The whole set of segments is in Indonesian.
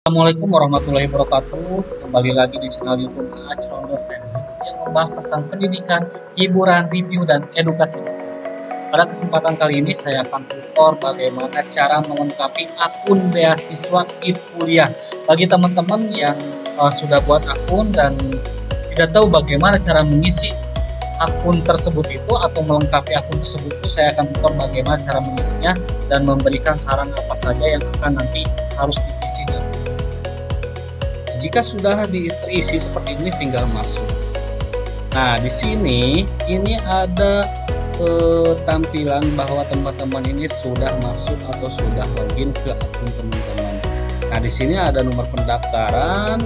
Assalamualaikum warahmatullahi wabarakatuh. Kembali lagi di channel YouTube Acron Dosen yang membahas tentang pendidikan, hiburan, review, dan edukasi masyarakat. Pada kesempatan kali ini saya akan tutor bagaimana cara melengkapi akun beasiswa KIP kuliah. Bagi teman-teman yang sudah buat akun dan tidak tahu bagaimana cara mengisi akun tersebut itu atau melengkapi akun tersebut itu, saya akan tutor bagaimana cara mengisinya dan memberikan saran apa saja yang akan nanti harus diisi. Jika sudah terisi seperti ini, tinggal masuk. Nah, di sini ini ada tampilan bahwa teman-teman ini sudah masuk atau sudah login ke akun teman-teman. Nah, di sini ada nomor pendaftaran,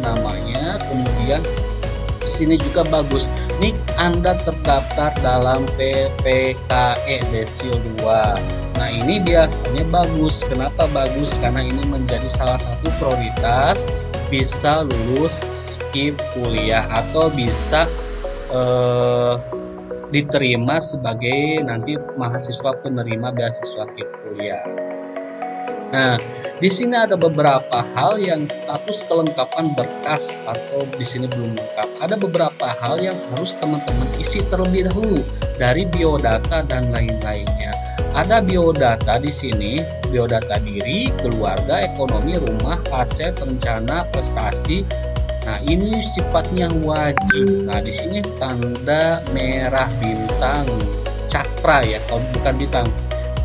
namanya, kemudian di sini juga bagus. Nik Anda terdaftar dalam PPKE Desil 2. Nah, ini biasanya bagus. Kenapa bagus? Karena ini menjadi salah satu prioritas bisa lulus KIP kuliah atau bisa diterima sebagai nanti mahasiswa penerima beasiswa KIP kuliah. Nah, di sini ada beberapa hal yang status kelengkapan berkas atau di sini belum lengkap. Ada beberapa hal yang harus teman-teman isi terlebih dahulu dari biodata dan lain-lainnya. Ada biodata di sini, biodata diri, keluarga, ekonomi, rumah, aset, rencana, prestasi. Nah, ini sifatnya wajib. Nah, di sini tanda merah bintang cakra ya, kalau bukan bintang.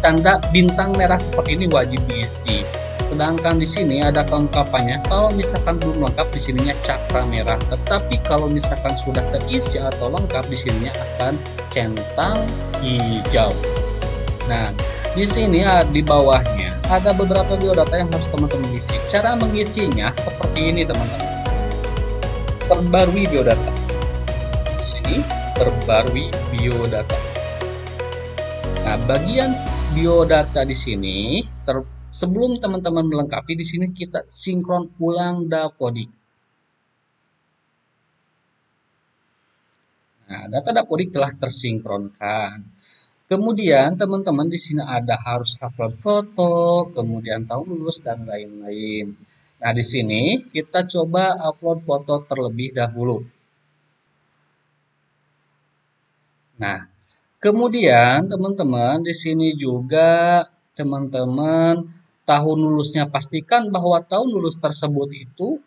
Tanda bintang merah seperti ini wajib diisi. Sedangkan di sini ada kelengkapannya. Kalau misalkan belum lengkap, di sininya cakra merah. Tetapi kalau misalkan sudah terisi atau lengkap, di sininya akan centang hijau. Nah, di sini di bawahnya ada beberapa biodata yang harus teman-teman isi. Cara mengisinya seperti ini, teman-teman. Perbarui biodata. Di sini perbarui biodata. Nah, bagian biodata di sini sebelum teman-teman melengkapi, di sini kita sinkron ulang Dapodik. Nah, data Dapodik telah tersinkronkan. Kemudian teman-teman di sini ada harus upload foto, kemudian tahun lulus dan lain-lain. Nah, di sini kita coba upload foto terlebih dahulu. Nah, kemudian teman-teman di sini juga teman-teman tahun lulusnya pastikan bahwa tahun lulus tersebut itu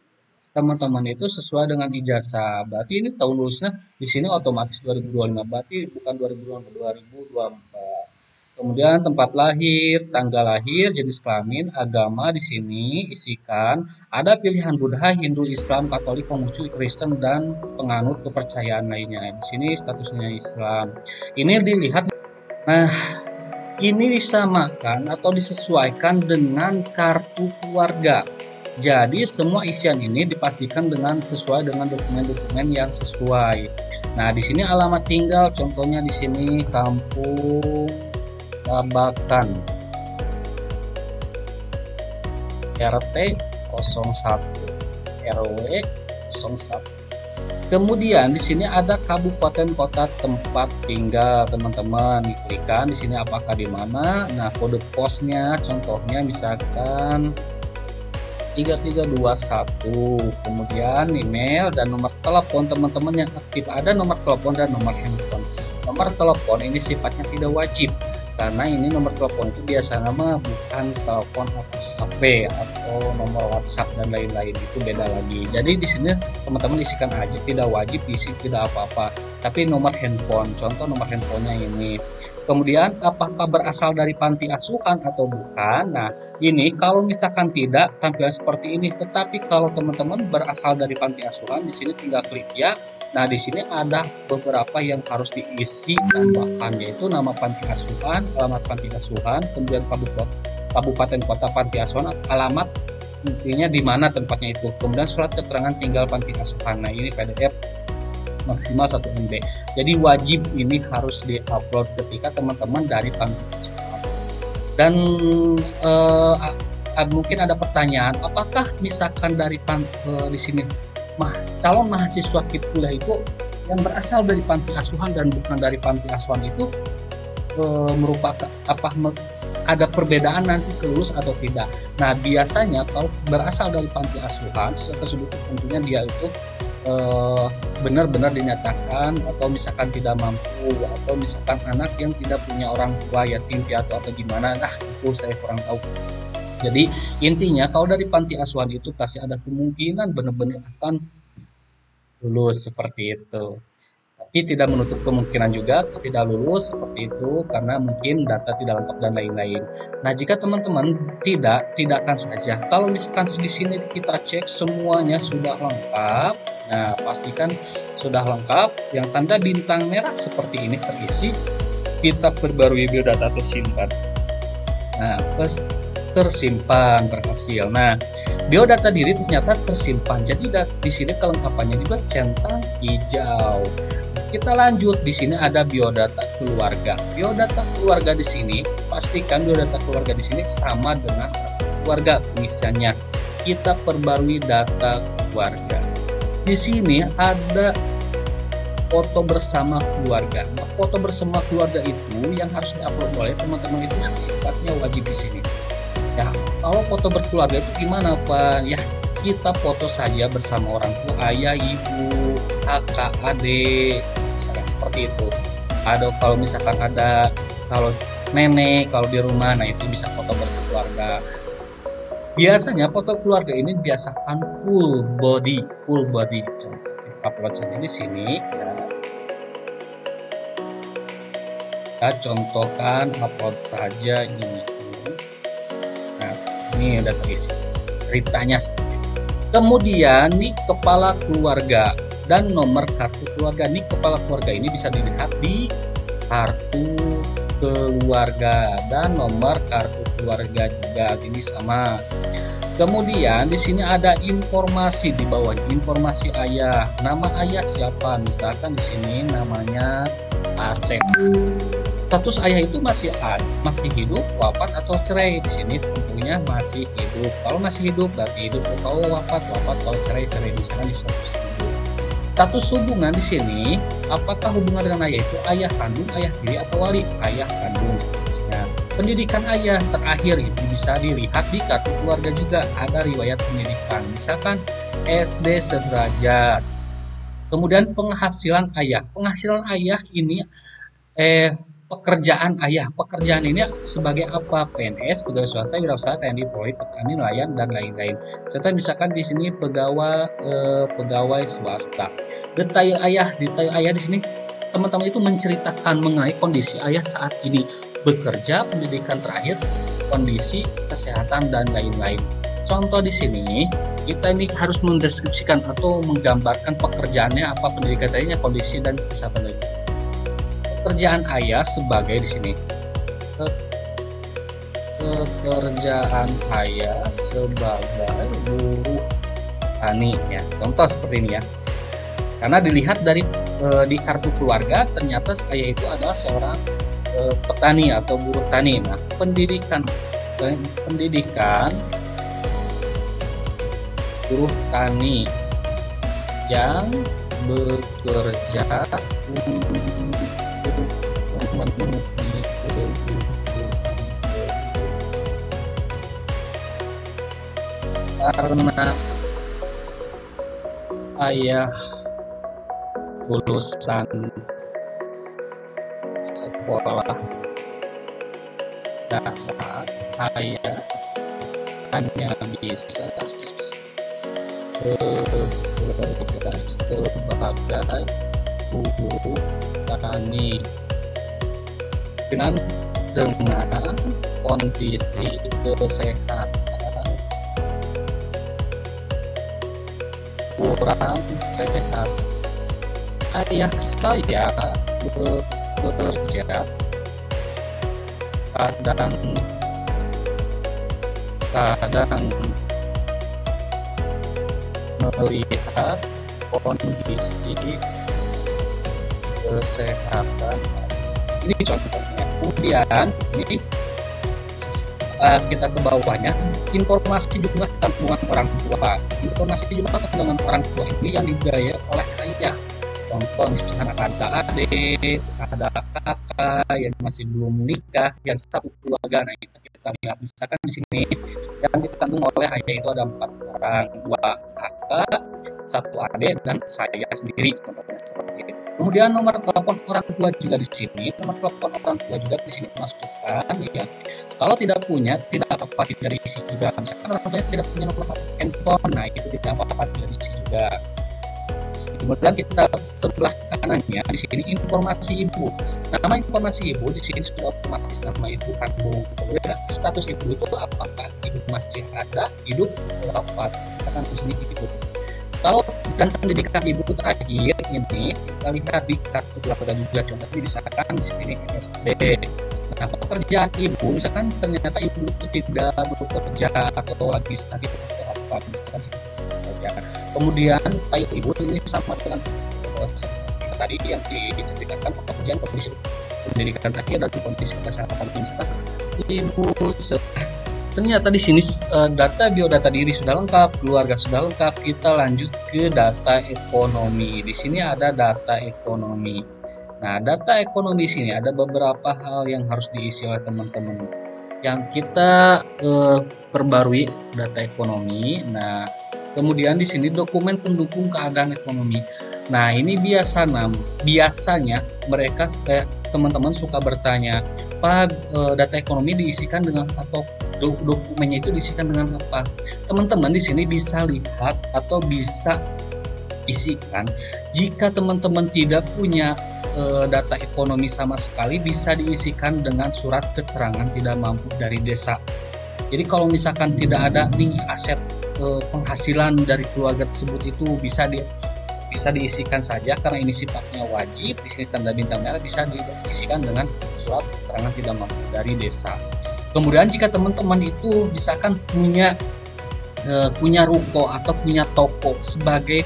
teman-teman itu sesuai dengan ijazah. Berarti ini tahun lulusnya di sini otomatis 2025, berarti bukan 2024. Kemudian tempat lahir, tanggal lahir, jenis kelamin, agama di sini isikan. Ada pilihan Buddha, Hindu, Islam, Katolik, Konghucu, Kristen, dan penganut kepercayaan lainnya. Di sini statusnya Islam. Ini dilihat. Nah, ini disamakan atau disesuaikan dengan kartu keluarga. Jadi semua isian ini dipastikan dengan sesuai dengan dokumen-dokumen yang sesuai. Nah, di sini alamat tinggal, contohnya di sini Kampung Babakan, RT 01, RW 01. Kemudian di sini ada kabupaten kota tempat tinggal teman-teman. Diklikkan di sini apakah di mana. Nah, kode posnya contohnya misalkan 3321. Kemudian email dan nomor telepon teman-teman yang aktif. Ada nomor telepon dan nomor handphone. Nomor telepon ini sifatnya tidak wajib karena ini nomor telepon itu biasanya mah bukan telepon atau HP atau nomor WhatsApp dan lain-lain, itu beda lagi. Jadi di sini teman-teman isikan aja, tidak wajib diisi, tidak apa-apa. Tapi nomor handphone, contoh nomor handphonenya ini. Kemudian apakah berasal dari panti asuhan atau bukan? Nah, ini kalau misalkan tidak, tampilan seperti ini. Tetapi kalau teman-teman berasal dari panti asuhan, di sini tinggal klik ya. Nah, di sini ada beberapa yang harus diisi tambahan, yaitu nama panti asuhan, alamat panti asuhan, kemudian kabupaten kota panti asuhan, alamat intinya di mana tempatnya itu, kemudian surat keterangan tinggal panti asuhan. Nah, ini PDF maksimal 1 MB. Jadi wajib ini harus diupload ketika teman-teman dari panti asuhan. Dan mungkin ada pertanyaan, apakah misalkan dari di sini calon mahasiswa KIP kuliah itu yang berasal dari panti asuhan dan bukan dari panti asuhan itu merupakan ada perbedaan nanti lulus atau tidak. Nah, biasanya kalau berasal dari panti asuhan tersebut tentunya dia itu benar-benar dinyatakan atau misalkan tidak mampu atau misalkan anak yang tidak punya orang tua, yatim piatu atau gimana, nah itu saya kurang tahu. Jadi intinya kalau dari panti asuhan itu pasti ada kemungkinan benar-benar akan lulus seperti itu. Tapi tidak menutup kemungkinan juga tidak lulus seperti itu karena mungkin data tidak lengkap dan lain-lain. Nah, jika teman-teman tidak akan saja. Kalau misalkan di sini kita cek semuanya sudah lengkap, nah pastikan sudah lengkap. Yang tanda bintang merah seperti ini terisi, kita perbarui biodata tersimpan. Nah, tersimpan berhasil. Nah, biodata diri ternyata tersimpan. Jadi di sini kelengkapannya juga centang hijau. Kita lanjut, di sini ada biodata keluarga. Biodata keluarga di sini pastikan biodata keluarga di sini sama dengan keluarga misalnya. Kita perbarui data keluarga. Di sini ada foto bersama keluarga. Nah, foto bersama keluarga itu yang harus diupload oleh teman-teman itu sifatnya wajib di sini. Ya, kalau foto berkeluarga itu gimana Pak? Ya, kita foto saja bersama orang tua, ayah, ibu, kakak, adik, misalkan seperti itu. Ada kalau misalkan ada kalau nenek kalau di rumah, nah itu bisa foto berkeluarga. Biasanya foto keluarga ini biasakan full body. Kita upload saja di sini. Kita contohkan upload saja ini. Ini udah terisi ceritanya. Kemudian nih kepala keluarga dan nomor kartu keluarga. Nih kepala keluarga ini bisa dilihat di kartu keluarga dan nomor kartu keluarga juga ini sama. Kemudian di sini ada informasi di bawahnya, informasi ayah. Nama ayah siapa? Misalkan di sini namanya Asep. Status ayah itu masih hidup, wafat atau cerai. Di sini tentunya masih hidup. Kalau masih hidup berarti hidup. Kalau wafat, kalau cerai di sana di status hidup. Status hubungan di sini, apakah hubungan dengan ayah itu ayah kandung, ayah tiri atau wali? Ayah kandung. Nah, pendidikan ayah terakhir itu bisa dilihat di kartu keluarga juga ada riwayat pendidikan. Misalkan SD sederajat. Kemudian penghasilan ayah. Penghasilan ayah ini pekerjaan ayah. Pekerjaan ini sebagai apa? PNS, pegawai swasta, wirausaha, TNI, Polri, petani, nelayan dan lain-lain. Serta misalkan di sini pegawai swasta. Detail ayah di sini teman-teman itu menceritakan mengenai kondisi ayah saat ini bekerja, pendidikan terakhir, kondisi kesehatan dan lain-lain. Contoh di sini kita ini harus mendeskripsikan atau menggambarkan pekerjaannya apa, pendidikannya, kondisi dan kesehatan lainnya. Pekerjaan ayah sebagai di sini pekerjaan ayah sebagai buruh tani ya, contoh seperti ini ya, karena dilihat dari di kartu keluarga ternyata ayah itu adalah seorang petani atau buruh tani. Nah, pendidikan buruh tani yang bekerja karena ayah lulusan sekolah dasar, ayah hanya bisa bekerja sebagai buruh tani dengan kondisi kesehatan kurang sehat. Ayah saya bekerja kadang melihat kondisi kesehatan. Ini contohnya. Kemudian ini kita ke bawahnya, informasi jumlah tanggungan orang tua. Informasi jumlah tanggungan orang tua ini yang dibiayai oleh ayah. Contoh misalkan ada adik, ada kakak yang masih belum menikah, yang satu keluarga, nah itu kita lihat misalkan di sini yang ditanggung oleh ayah itu ada 4 orang, 2 kakak, 1 adik dan saya sendiri contohnya seperti itu. Kemudian nomor telepon orang tua juga di sini, nomor telepon orang tua juga di sini masukkan ya. Kalau tidak punya tidak apa-apa, tidak diisi juga. Misalkan orang tuanya tidak punya nomor handphone, nah itu tidak apa-apa, tidak diisi juga. Kemudian kita sebelah kanannya di sini informasi ibu. Nama informasi ibu di sini sudah otomatis nama ibu kandung. Kemudian status ibu itu apakah ibu masih ada, hidup, atau wafat. Misalkan di sini hidup. Kalau dan pendidikan ibu terakhir ini kita lihat di kartu keluarga juga, contohnya misalkan di sini SD. Nah, pekerjaan ibu misalkan ternyata ibu itu tidak bekerja atau lagi sakit atau apa, misalkan bekerja. Kemudian ayah ibu ini sama dengan tadi yang diceritakan pekerjaan, kondisi pendidikan tadi dan kondisi kesehatan misalkan ibu ternyata di sini data biodata diri sudah lengkap, keluarga sudah lengkap. Kita lanjut ke data ekonomi. Di sini ada data ekonomi. Nah, data ekonomi di sini ada beberapa hal yang harus diisi oleh teman-teman. Yang kita perbarui data ekonomi. Nah, kemudian di sini dokumen pendukung keadaan ekonomi. Nah, ini biasanya mereka teman-teman suka bertanya, Pak, data ekonomi diisikan dengan atau dokumennya itu diisikan dengan apa? Teman-teman di sini bisa lihat atau bisa isikan. Jika teman-teman tidak punya data ekonomi sama sekali, bisa diisikan dengan surat keterangan tidak mampu dari desa. Jadi kalau misalkan tidak ada nih aset penghasilan dari keluarga tersebut, itu bisa diisikan saja karena ini sifatnya wajib. Di sini tanda bintang merah bisa diisikan dengan surat keterangan tidak mampu dari desa. Kemudian jika teman-teman itu misalkan punya ruko atau punya toko sebagai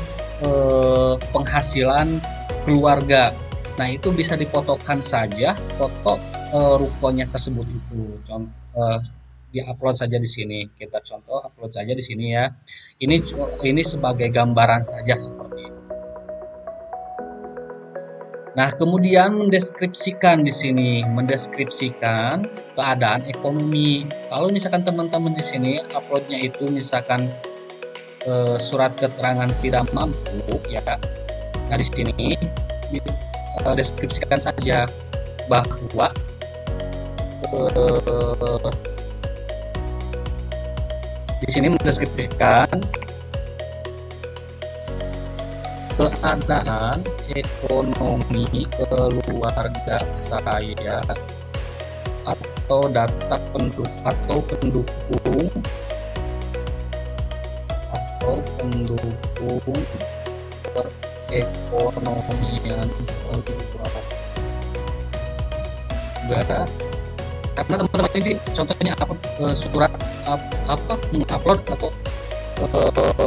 penghasilan keluarga, nah itu bisa difotokan saja foto rukonya tersebut itu. Di-upload saja di sini. Kita contoh upload saja di sini ya. Ini sebagai gambaran saja seperti itu. Nah, kemudian mendeskripsikan di sini, mendeskripsikan keadaan ekonomi. Kalau misalkan teman-teman di sini uploadnya itu misalkan surat keterangan tidak mampu ya. Nah, di sini deskripsikan saja bahwa di sini mendeskripsikan keadaan ekonomi keluarga saya atau data pendukung perekonomian keluarga. Karena teman-teman ini contohnya surat mengupload atau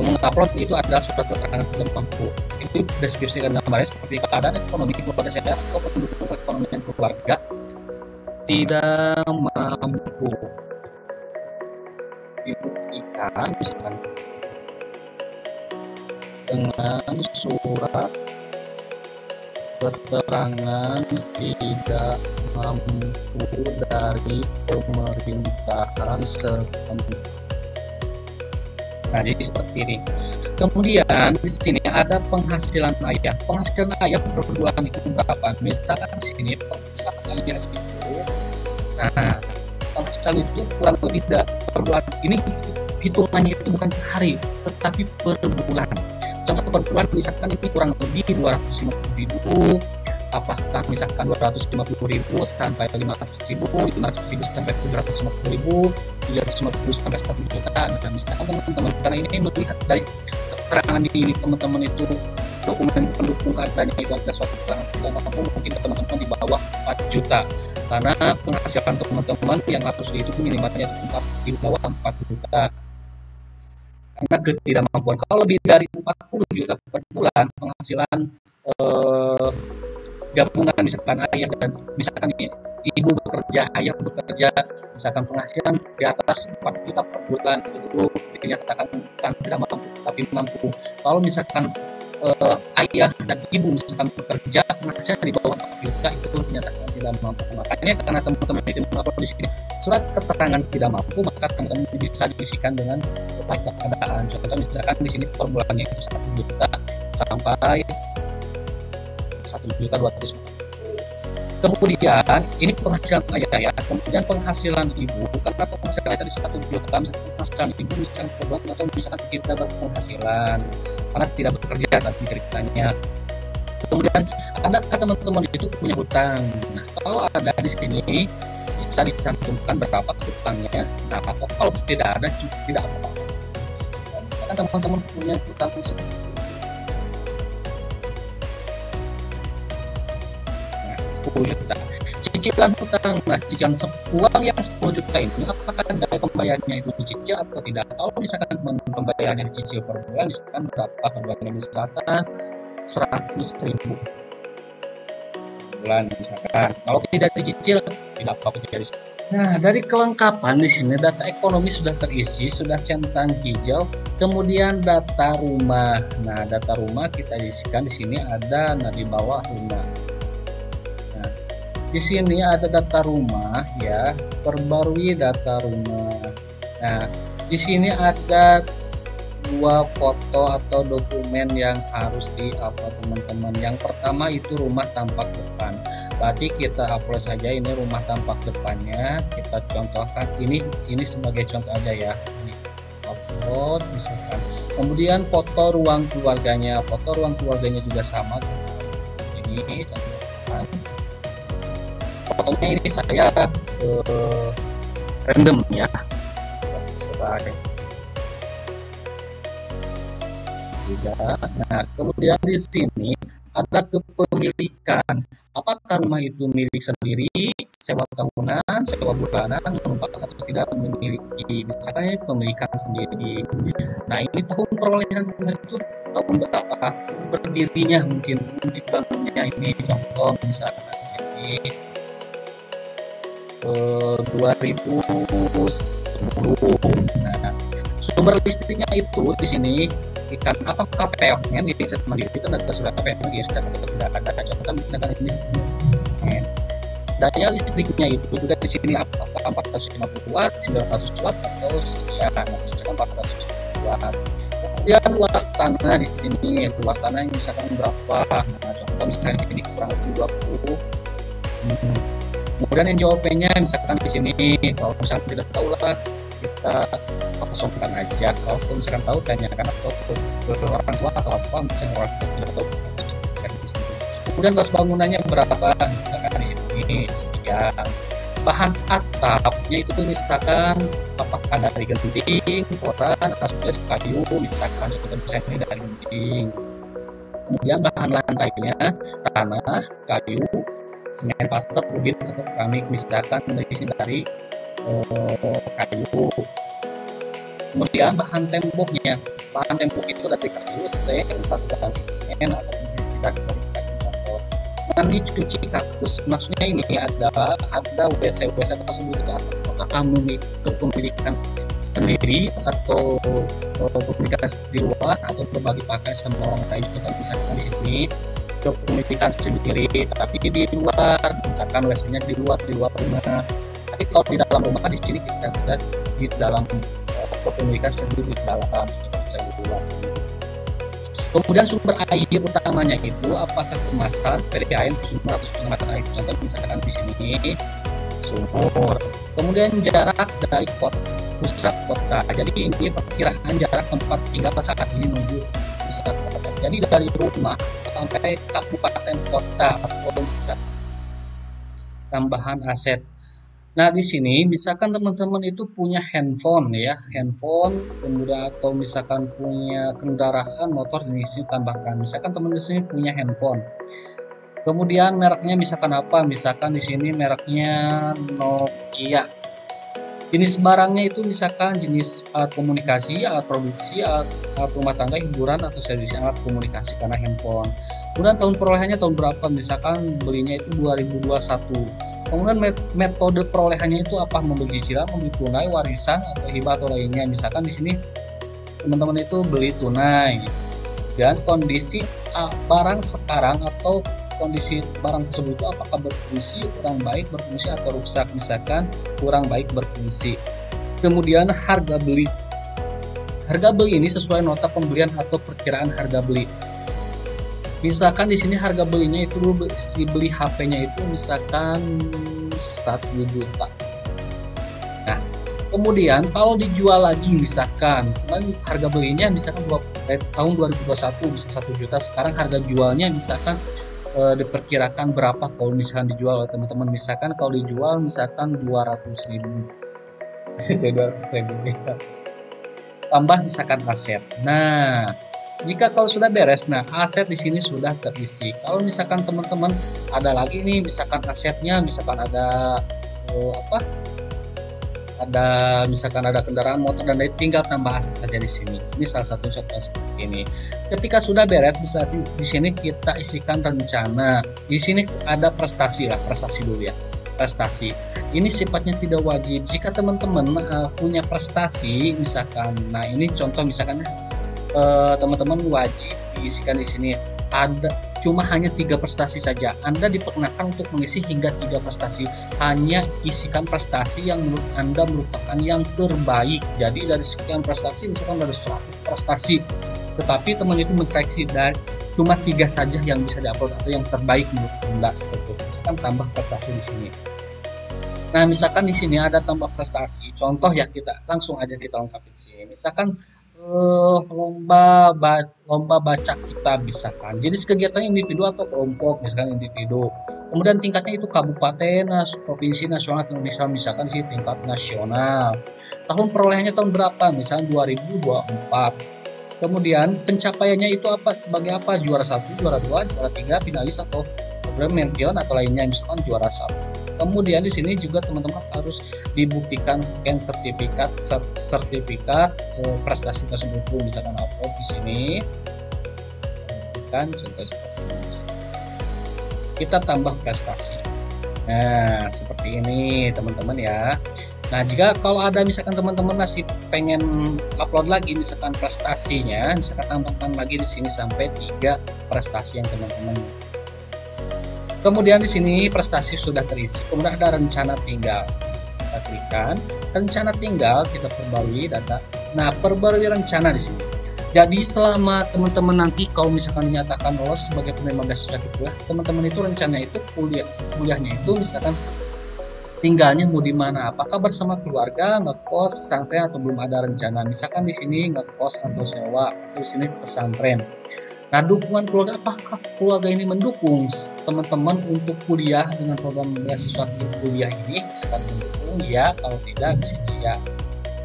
mengupload itu ada surat keterangan tidak mampu. Itu deskripsi dan gambarnya seperti keadaan ekonomi keluarga saya atau pendukung perekonomian keluarga tidak mampu. Dibuktikan misalkan dengan surat keterangan tidak mampu dari pemerintahan setempat. Nah, jadi seperti ini. Kemudian di sini ada penghasilan ayah. Penghasilan ayah per bulan itu berapa? Misalkan di sini penghasilan ayah itu, nah penghasilan itu kurang lebih per bulan. Ini hitungannya itu bukan per hari, tetapi per bulan. Contoh per bulan misalkan ini kurang lebih 250.000. Apakah misalkan 250.000 sampai 500.000, 500.000 sampai 750.000, 750 sampai 1 juta. Nah, misalkan teman-teman, karena ini melihat dari keterangan ini teman-teman itu dokumen pendukung keadaannya itu ada suatu keterangan mungkin teman-teman di bawah 4 juta. Karena penghasilan teman-teman yang harus dihitung minimalnya di bawah 4 juta. Karena ketidakmampuan. Kalau lebih dari 40 juta per bulan penghasilan gabungan misalkan ayah dan misalkan ibu bekerja, ayah bekerja, misalkan penghasilan di atas 4 juta per bulan itu dinyatakan bukan tidak mampu tapi mampu. Kalau misalkan ayah dan ibu misalkan bekerja penghasilan di bawah 4 juta itu dinyatakan tidak mampu. Makanya karena teman-teman itu mengupload di sini surat keterangan tidak mampu, maka teman-teman bisa diisikan dengan sesuai keadaan. Contoh misalkan di sini per bulannya itu 1 juta sampai 1.200.000. Kemudian ini penghasilan ayah ya, kemudian penghasilan ibu, karena penghasilan ayah tadi 1 juta, penghasilan ibu misalkan korban atau misalkan tidak berpenghasilan karena tidak bekerja tadi ceritanya. Kemudian ada teman-teman itu punya hutang. Nah kalau ada di sini bisa dicantumkan berapa hutangnya. Nah atau kalau tidak ada tidak apa-apa. Misalkan teman-teman punya hutang 10 juta. Cicilan hutang, nah cicilan uang yang 10 juta ini apakah dari pembayarannya itu dicicil atau tidak? Kalau misalkan pembayarannya dicicil per bulan, misalkan berapa pembayarannya, misalkan 100.000 bulan misalkan. Kalau tidak dicicil tidak apa-apa jadi. Nah, dari kelengkapan di sini data ekonomi sudah terisi, sudah centang hijau. Kemudian data rumah. Nah, data rumah kita isikan di sini ada di bawah rumah. Nah, di sini ada data rumah ya, perbarui data rumah. Nah, di sini ada 2 foto atau dokumen yang harus di-upload teman-teman. Yang pertama itu rumah tampak depan. Berarti kita upload saja ini rumah tampak depannya. Kita contohkan ini sebagai contoh aja ya. Ini upload misalkan. Kemudian foto ruang keluarganya. Foto ruang keluarganya juga sama. Ini contohkan. Fotonya ini saya random ya. Sesuai. Nah, kemudian di sini ada kepemilikan. Apakah rumah itu milik sendiri, sewa tahunan, sewa bulanan, menumpang atau tidak memiliki? Misalnya pemilikan sendiri. Nah, ini tahun perolehan rumah itu tahun berapa? Berdirinya mungkin dibangunnya ini contoh misalnya di sini 2010. Nah, sumber listriknya itu di sini ikan apakah PPL-nya di desa mandiri itu ada surat PPL di desa atau tidak ada. Contoh misalkan ini daya listriknya itu juga di sini apakah 450 watt, 900 watt atau sekian, misalkan 400 watt. Kemudian luas tanah di sini, luas tanah misalkan berapa? Nah, contoh misalkan ini kurang lebih 20. Kemudian NJOP-nya misalkan di sini, kalau misalkan tidak tahu lah kita kosongkan aja. Kalau misalkan tahu tanyakan atau ke orang tua atau apa, misalkan orang tua tidak tahu. Kemudian luas bangunannya berapa? Misalkan di sini sekian. Bahan atapnya itu misalkan apakah dari genting, koran, asbes, kayu, misalkan itu misalnya dari genting. Kemudian bahan lantainya tanah, kayu, semen, pastel, bubit atau keramik, misalkan dari kayu. Kemudian bahan temboknya, bahan tembok itu dari kayu, semen, dari semen atau tidak dari kayu. Mandi cuci kakus, maksudnya ini ada WC tersebut apakah kamu kepemilikan sendiri atau kepemilikan di luar atau berbagi pakai sama orang lain. Kita misalkan di sini kepemilikan sendiri tapi di luar, misalkan WC-nya di luar rumah. Tapi kalau di dalam rumah di sini kita tidak di dalam kepemilikan sendiri di dalam, bisa di luar. Kemudian sumber air utamanya itu apakah kemasan, PDAM, sumber atau sumber mata air. Contoh misalkan di sini sumur. Kemudian jarak dari pusat kota. Jadi ini perkiraan jarak tempat tinggal saat ini menuju pusat kota. Jadi dari rumah sampai kabupaten kota atau bisa tambahan aset. Nah, di sini misalkan teman-teman itu punya handphone ya, kemudian atau misalkan punya kendaraan motor di sini tambahkan. Misalkan teman di sini punya handphone. Kemudian mereknya misalkan apa? Misalkan di sini mereknya Nokia. Jenis barangnya itu misalkan jenis alat komunikasi, alat produksi, alat rumah tangga, hiburan atau servis alat komunikasi karena handphone. Kemudian tahun perolehannya tahun berapa? Misalkan belinya itu 2021. Kemudian metode perolehannya itu apa? Membeli cicilan, membeli tunai, warisan atau hibah atau lainnya. Misalkan di sini teman-teman itu beli tunai. Dan kondisi barang sekarang atau kondisi barang tersebut itu apakah berfungsi, kurang baik berfungsi, atau rusak. Misalkan kurang baik berfungsi. Kemudian harga beli. Harga beli ini sesuai nota pembelian atau perkiraan harga beli. Misalkan di sini harga belinya itu si beli HP-nya itu misalkan 1 juta. Nah, kemudian kalau dijual lagi misalkan harga belinya misalkan tahun 2021 bisa 1 juta, sekarang harga jualnya misalkan diperkirakan berapa kalau misalkan dijual oleh teman-teman. Misalkan kalau dijual misalkan 200.000. 200.000 tambah misalkan aset. Nah, jika kalau sudah beres, nah aset di sini sudah terisi. Kalau misalkan teman-teman ada lagi nih, misalkan asetnya, misalkan ada misalkan ada kendaraan motor dan lain, tinggal tambah aset saja di sini. Ini salah satu contoh seperti ini. Ketika sudah beres, bisa di sini kita isikan rencana. Di sini ada prestasi dulu ya. Prestasi ini sifatnya tidak wajib. Jika teman-teman punya prestasi misalkan, nah ini contoh misalkan teman-teman wajib diisikan di sini ada cuma hanya 3 prestasi saja. Anda diperkenakan untuk mengisi hingga 3 prestasi. Hanya isikan prestasi yang menurut Anda merupakan yang terbaik. Jadi dari sekian prestasi misalkan dari 100 prestasi, tetapi teman itu menseleksi dari cuma 3 saja yang bisa diupload atau yang terbaik menurut Anda seperti itu. Misalkan tambah prestasi di sini. Nah, misalkan di sini ada tambah prestasi. Contoh ya, kita langsung aja kita lengkapi di sini. Misalkan lomba baca kitab misalkan. Jadi kegiatannya individu atau kelompok, misalkan individu. Kemudian tingkatnya itu kabupaten, provinsi, nasional, atau Indonesia, misalkan sih tingkat nasional. Tahun perolehannya tahun berapa? Misalkan 2024. Kemudian pencapaiannya itu apa? Sebagai apa? Juara 1, juara 2, juara 3, finalis atau program mention atau lainnya, misalkan juara 1. Kemudian di sini juga teman-teman harus dibuktikan scan sertifikat prestasi tersebut, misalkan upload di sini. Kan contoh seperti ini. Kita tambah prestasi. Nah, seperti ini teman-teman ya. Nah, jika kalau ada misalkan teman-teman masih pengen upload lagi misalkan prestasinya, misalkan tambahkan lagi di sini sampai 3 prestasi yang teman-teman. Kemudian di sini prestasi sudah terisi. Kemudian ada rencana tinggal. Kita klikkan rencana tinggal, kita perbarui data. Nah, perbarui rencana di sini. Jadi selama teman-teman nanti kalau misalkan dinyatakan lolos sebagai penerima beasiswa kuliah, teman-teman itu rencana itu kuliahnya itu misalkan tinggalnya mau di mana? Apakah bersama keluarga, ngekos, pesantren, atau belum ada rencana? Misalkan di sini ngekos atau sewa, di sini pesantren. Nah, dukungan keluarga, apakah keluarga ini mendukung teman-teman untuk kuliah dengan program beasiswa kuliah ini? Misalkan mendukung, ya. Kalau tidak, di sini ya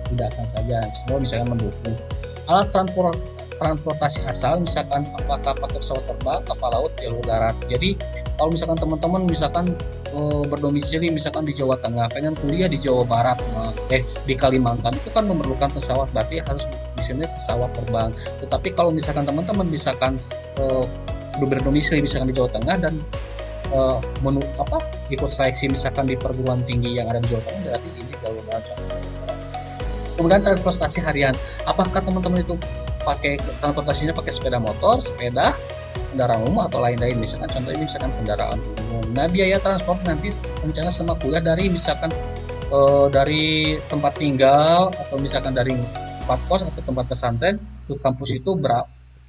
tidak akan saja. Semua misalkan mendukung. Alat transportasi asal, misalkan apakah pakai pesawat terbang, kapal laut, jalur darat. Jadi kalau misalkan teman-teman misalkan berdomisili misalkan di Jawa Tengah, pengen kuliah di Jawa Barat, di Kalimantan, itu kan memerlukan pesawat, berarti harus di sini pesawat terbang. Tetapi kalau misalkan teman-teman misalkan berdomisili misalkan di Jawa Tengah dan ikut seleksi misalkan di perguruan tinggi yang ada di Jawa Tengah, berarti ini Jawa Barat. Kemudian transportasi harian, apakah teman-teman itu pakai transportasinya pakai sepeda motor, sepeda, kendaraan umum atau lain-lain, misalkan contoh ini misalkan kendaraan umum. Nah, biaya transport nanti rencana sama kuliah dari misalkan dari tempat tinggal atau misalkan dari tempat kos atau tempat pesantren ke kampus itu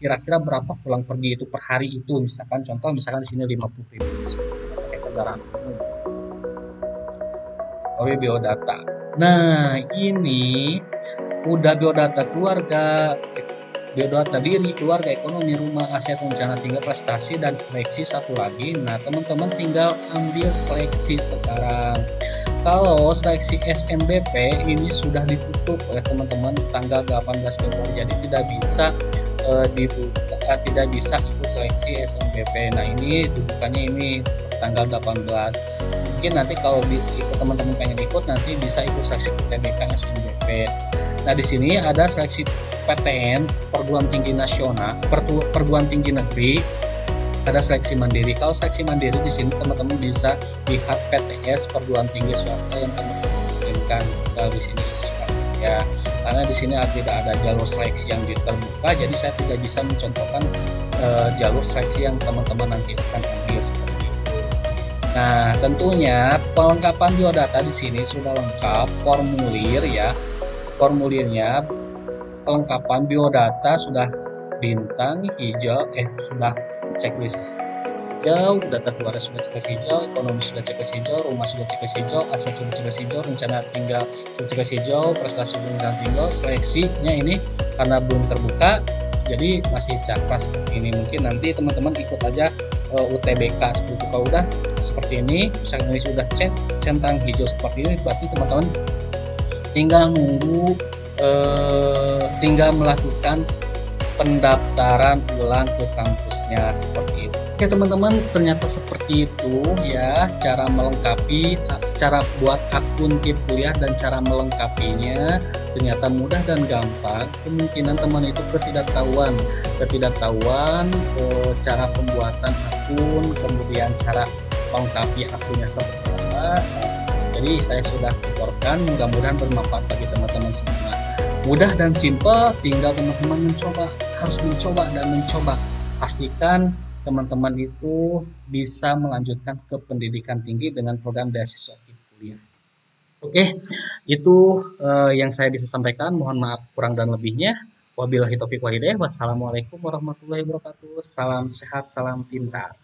kira-kira berapa pulang pergi itu per hari itu, misalkan contoh misalkan di sini 50.000 pakai kendaraan umum. Biodata. Nah, ini udah biodata keluarga, biodata diri, keluarga, ekonomi, rumah, aset, rencana tinggal, prestasi, dan seleksi satu lagi. Nah, teman-teman tinggal ambil seleksi sekarang. Kalau seleksi SNBP ini sudah ditutup oleh teman-teman tanggal 18 Februari, jadi tidak bisa tidak bisa ikut seleksi SNBP. Nah, ini dibukanya ini tanggal 18. Mungkin nanti kalau teman-teman pengen ikut nanti bisa ikut seleksi UTBK SNBP. Nah, di sini ada seleksi PTN perguruan tinggi nasional, perguruan tinggi negeri, ada seleksi mandiri. Kalau seleksi mandiri di sini teman-teman bisa lihat PTS perguruan tinggi swasta yang teman-teman inginkan. Di sini isikan ya. Karena di sini tidak ada jalur seleksi yang terbuka, jadi saya tidak bisa mencontohkan jalur seleksi yang teman-teman nanti akan ambil seperti itu. Nah, tentunya pelengkapan biodata di sini sudah lengkap, formulir ya. Formulirnya kelengkapan biodata sudah bintang hijau, sudah checklist hijau, data keluarga sudah checklist hijau, ekonomi sudah checklist hijau, rumah sudah checklist hijau, aset sudah checklist hijau, rencana tinggal sudah checklist hijau, prestasi rencana tinggal, seleksinya ini karena belum terbuka, jadi masih cakras seperti ini. Mungkin nanti teman-teman ikut aja UTBK seperti itu. Kalau udah seperti ini, misalnya ini sudah centang hijau seperti ini, berarti teman-teman tinggal nunggu, tinggal melakukan pendaftaran ulang ke kampusnya seperti itu. Oke teman-teman, ternyata seperti itu ya cara melengkapi, cara buat akun KIP kuliah dan cara melengkapinya ternyata mudah dan gampang. Kemungkinan teman itu ketidaktahuan cara pembuatan akun, kemudian cara melengkapi akunnya seperti apa. Jadi saya sudah tutorkan, mudah-mudahan bermanfaat bagi teman-teman semua. Mudah dan simple, tinggal teman-teman harus mencoba dan mencoba. Pastikan teman-teman itu bisa melanjutkan ke pendidikan tinggi dengan program beasiswa kuliah. Oke, itu yang saya bisa sampaikan. Mohon maaf kurang dan lebihnya. Wabillahi taufiq wal hidayah. Wassalamualaikum warahmatullahi wabarakatuh. Salam sehat, salam pintar.